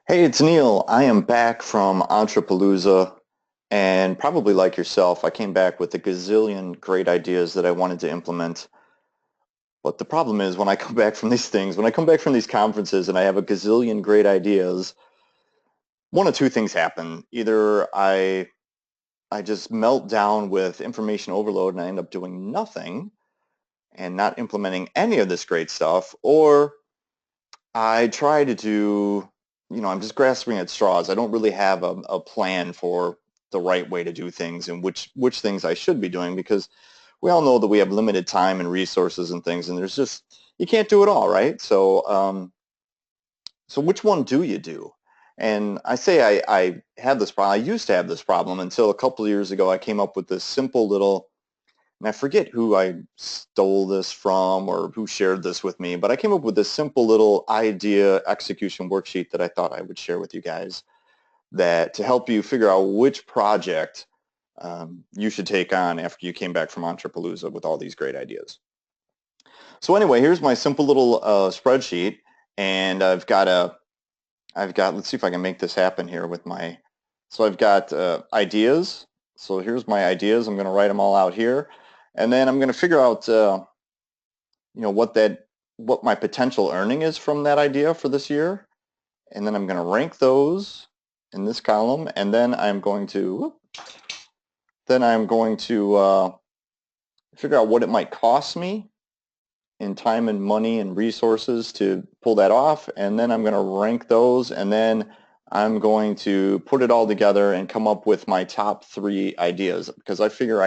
Hey, it's Neil. I am back from ONTRApalooza, and probably like yourself, I came back with a gazillion great ideas that I wanted to implement. But the problem is when I come back from these things, when I come back from these conferences and I have a gazillion great ideas, one of two things happen. Either I just melt down with information overload and I end up doing nothing and not implementing any of this great stuff, or I try to do, I'm just grasping at straws. I don't really have a plan for the right way to do things and which things I should be doing because we all know that we have limited time and resources and things, and there's just you can't do it all, right? So which one do you do? And I say I have this problem. I used to have this problem until a couple of years ago. I came up with this simple little and I forget who I stole this from or who shared this with me, but I came up with this simple little idea execution worksheet that I thought I would share with you guys that to help you figure out which project you should take on after you came back from ONTRApalooza with all these great ideas. So anyway, here's my simple little spreadsheet, and let's see if I can make this happen here with so I've got ideas. So here's my ideas. I'm going to write them all out here. And then I'm going to figure out, what my potential earning is from that idea for this year. And then I'm going to rank those in this column. And then I'm going to figure out what it might cost me in time and money and resources to pull that off. And then I'm going to rank those. And then I'm going to put it all together and come up with my top 3 ideas because I figure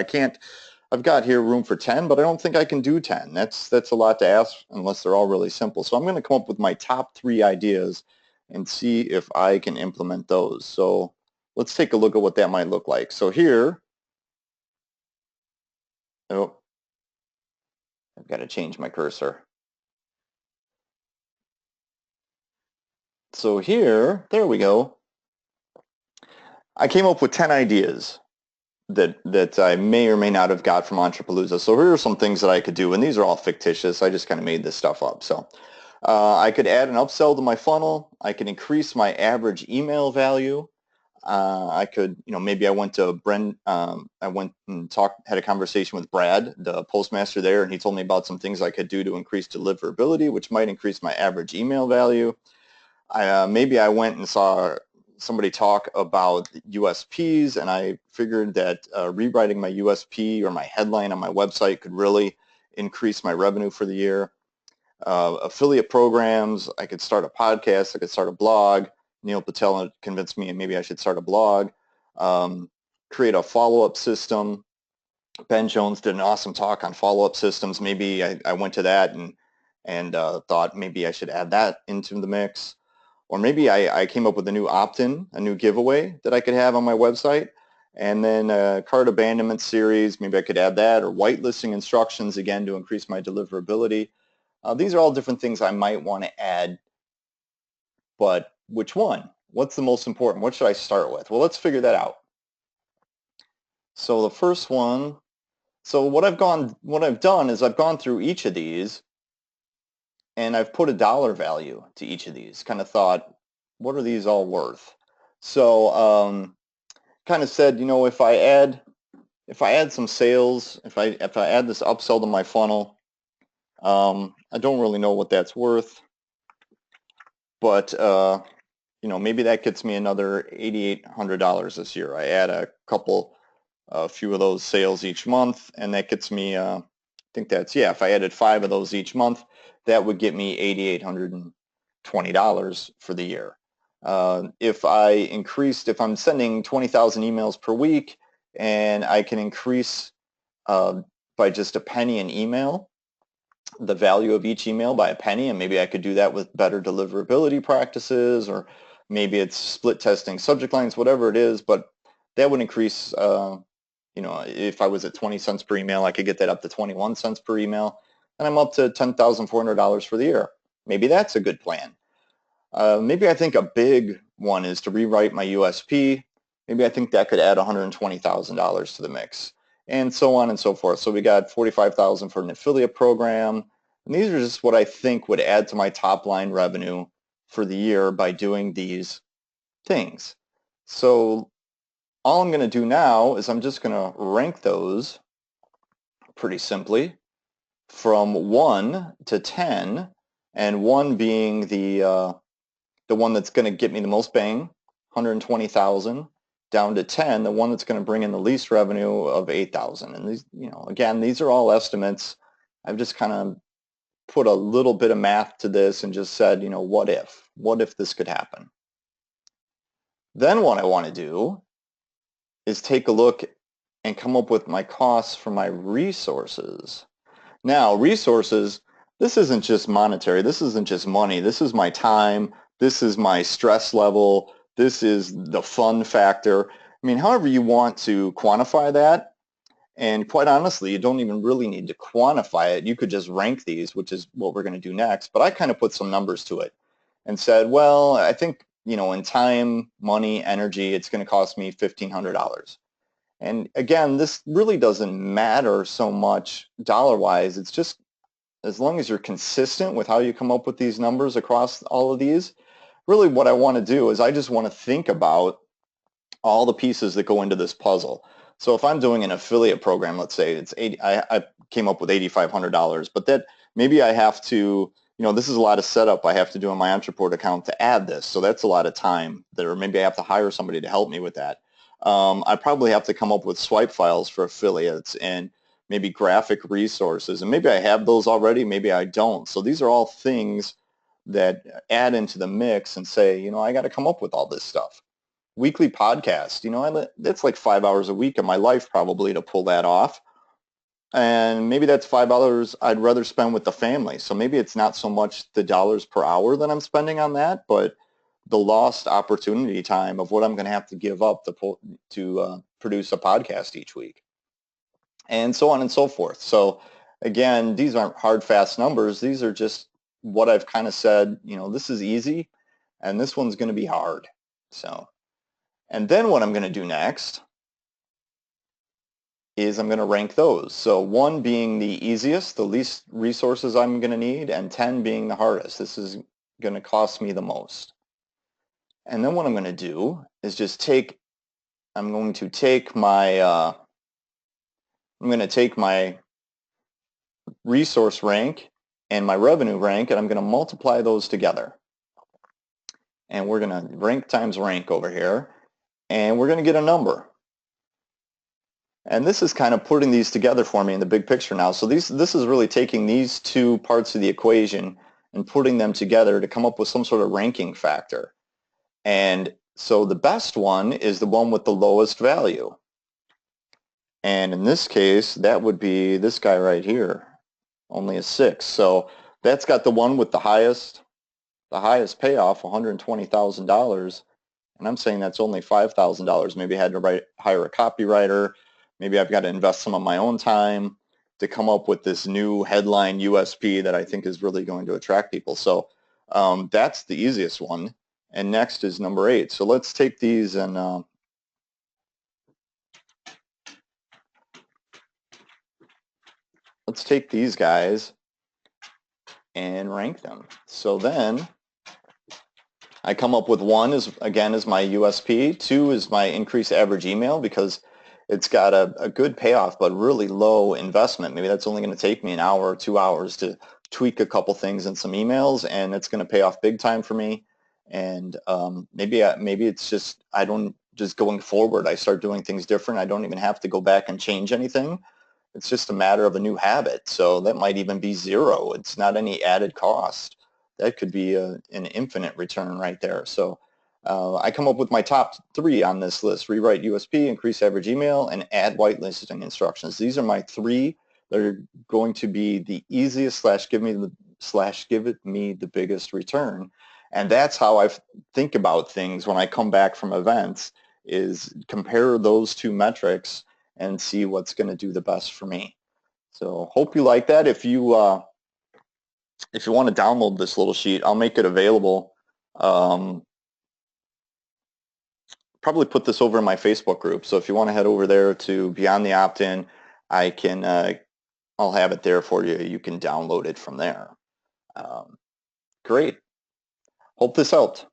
I've got here room for 10, but I don't think I can do 10. That's a lot to ask unless they're all really simple. So I'm going to come up with my top 3 ideas and see if I can implement those. So let's take a look at what that might look like. So here, oh, I've got to change my cursor. So here, there we go. I came up with 10 ideas that I may or may not have got from ONTRApalooza. So here are some things that I could do, and these are all fictitious. I just kind of made this stuff up. So I could add an upsell to my funnel. I could increase my average email value. I could, maybe I went and had a conversation with Brad, the postmaster there, and he told me about some things I could do to increase deliverability, which might increase my average email value. Maybe I went and saw somebody talk about USPs, and I figured that rewriting my USP or my headline on my website could really increase my revenue for the year. Affiliate programs, I could start a podcast, I could start a blog. Neil Patel convinced me maybe I should start a blog. Create a follow-up system. Ben Jones did an awesome talk on follow-up systems. Maybe I went to that and thought maybe I should add that into the mix. Or maybe I came up with a new opt-in, a new giveaway that I could have on my website. And then a cart abandonment series, maybe I could add that, or whitelisting instructions, again, to increase my deliverability. These are all different things I might want to add, but which one? What's the most important? What should I start with? Well, let's figure that out. So the first one, so what I've done is I've gone through each of these and I've put a dollar value to each of these, kind of thought, what are these all worth? So kind of said, if I add some sales, if I add this upsell to my funnel, I don't really know what that's worth, but maybe that gets me another $8,800 this year. I add a few of those sales each month, and that gets me, I think that's, yeah, if I added 5 of those each month, that would get me $8,820 for the year. If I'm sending 20,000 emails per week, and I can increase by just a penny an email, the value of each email by a penny, and maybe I could do that with better deliverability practices, or maybe it's split testing subject lines, whatever it is, but that would increase, if I was at 20 cents per email, I could get that up to 21 cents per email, and I'm up to $10,400 for the year. Maybe that's a good plan. Maybe I think a big one is to rewrite my USP. Maybe I think that could add $120,000 to the mix, and so on and so forth. So we got $45,000 for an affiliate program. And these are just what I think would add to my top line revenue for the year by doing these things. So all I'm going to do now is I'm just going to rank those pretty simply from 1 to 10, and 1 being the one that's going to get me the most bang, 120,000, down to 10, the one that's going to bring in the least revenue of 8,000. And these, again, these are all estimates. I've just kind of put a little bit of math to this and just said, what if? What if this could happen? Then what I want to do is take a look and come up with my costs for my resources. Now, resources, this isn't just monetary. This isn't just money. This is my time. This is my stress level. This is the fun factor. I mean, however you want to quantify that. And quite honestly, you don't even really need to quantify it. You could just rank these, which is what we're going to do next. But I kind of put some numbers to it and said, well, I think, in time, money, energy, it's going to cost me $1,500. And again, this really doesn't matter so much dollar-wise. It's just as long as you're consistent with how you come up with these numbers across all of these. Really what I want to do is I just want to think about all the pieces that go into this puzzle. So if I'm doing an affiliate program, let's say it's 80, I came up with $8,500, but that maybe I have to, this is a lot of setup I have to do on my Ontraport account to add this. So that's a lot of time there. Maybe I have to hire somebody to help me with that. I probably have to come up with swipe files for affiliates and maybe graphic resources. And maybe I have those already, maybe I don't. So these are all things that add into the mix and say, I got to come up with all this stuff. Weekly podcast, that's like 5 hours a week of my life probably to pull that off. And maybe that's $5 I'd rather spend with the family. So maybe it's not so much the dollars per hour that I'm spending on that, but the lost opportunity time of what I'm going to have to give up to produce a podcast each week, and so on and so forth. So again, these aren't hard, fast numbers. These are just what I've kind of said, this is easy, and this one's going to be hard. So, and then what I'm going to do next is I'm going to rank those. So 1 being the easiest, the least resources I'm going to need, and 10 being the hardest. This is going to cost me the most. And then what I'm going to do is just I'm going to take my resource rank and my revenue rank, and I'm going to multiply those together. And we're going to rank times rank over here, and we're going to get a number. And this is kind of putting these together for me in the big picture now. So this is really taking these two parts of the equation and putting them together to come up with some sort of ranking factor. And so the best one is the one with the lowest value. And in this case, that would be this guy right here, only a 6. So that's got the one with the highest payoff, $120,000. And I'm saying that's only $5,000. Maybe I had to hire a copywriter. Maybe I've got to invest some of my own time to come up with this new headline USP that I think is really going to attract people. So that's the easiest one. And next is number 8. So let's take these and let's take these guys and rank them. So then I come up with 1 is my USP. 2 is my increased average email because it's got a good payoff but really low investment. Maybe that's only going to take me an hour or 2 hours to tweak a couple things in some emails, and it's going to pay off big time for me. And maybe it's just I don't just going forward I start doing things different. I don't even have to go back and change anything. It's just a matter of a new habit. So that might even be 0. It's not any added cost. That could be an infinite return right there. So I come up with my top 3 on this list: rewrite USP, increase average email, and add whitelisting instructions. These are my 3 that are going to be the easiest / give it me the biggest return. And that's how I think about things when I come back from events, is compare those 2 metrics and see what's going to do the best for me. So hope you like that. If you want to download this little sheet, I'll make it available. Probably put this over in my Facebook group. So if you want to head over there to Beyond the Opt-in, I'll have it there for you. You can download it from there. Great. Hope this helped.